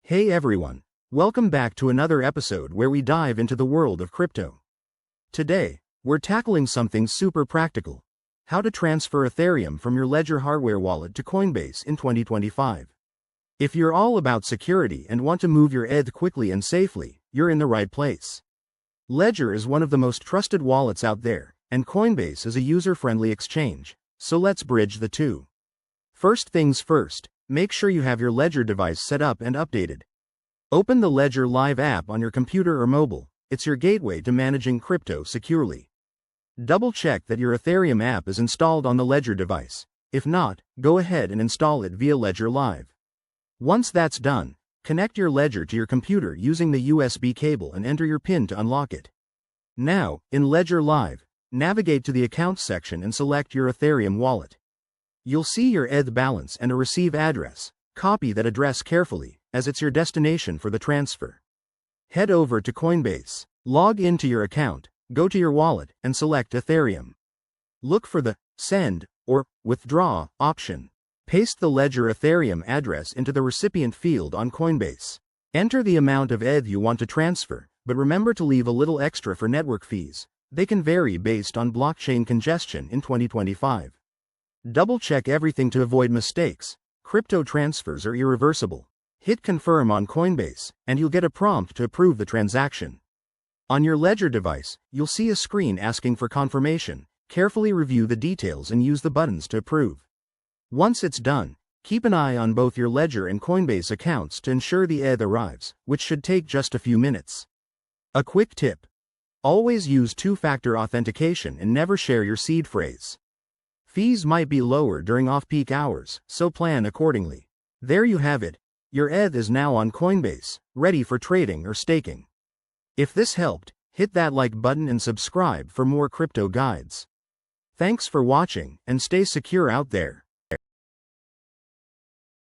Hey everyone, welcome back to another episode where we dive into the world of crypto. Today, we're tackling something super practical: how to transfer Ethereum from your Ledger hardware wallet to Coinbase in 2025. If you're all about security and want to move your ETH quickly and safely, you're in the right place. Ledger is one of the most trusted wallets out there, and Coinbase is a user-friendly exchange, so let's bridge the two. First things first, make sure you have your Ledger device set up and updated. Open the Ledger Live app on your computer or mobile. It's your gateway to managing crypto securely. Double-check that your Ethereum app is installed on the Ledger device. If not, go ahead and install it via Ledger Live. Once that's done, connect your Ledger to your computer using the USB cable and enter your PIN to unlock it. Now, in Ledger Live, navigate to the Accounts section and select your Ethereum wallet. You'll see your ETH balance and a receive address. Copy that address carefully, as it's your destination for the transfer. Head over to Coinbase, log into your account, go to your wallet, and select Ethereum. Look for the Send or Withdraw option. Paste the Ledger Ethereum address into the recipient field on Coinbase. Enter the amount of ETH you want to transfer, but remember to leave a little extra for network fees. They can vary based on blockchain congestion in 2025. Double-check everything to avoid mistakes. Crypto transfers are irreversible. Hit Confirm on Coinbase, and you'll get a prompt to approve the transaction. On your Ledger device, you'll see a screen asking for confirmation. Carefully review the details and use the buttons to approve. Once it's done, keep an eye on both your Ledger and Coinbase accounts to ensure the ETH arrives, which should take just a few minutes. A quick tip: always use two-factor authentication and never share your seed phrase. Fees might be lower during off-peak hours, so plan accordingly. There you have it. Your ETH is now on Coinbase, ready for trading or staking. If this helped, hit that like button and subscribe for more crypto guides. Thanks for watching, and stay secure out there.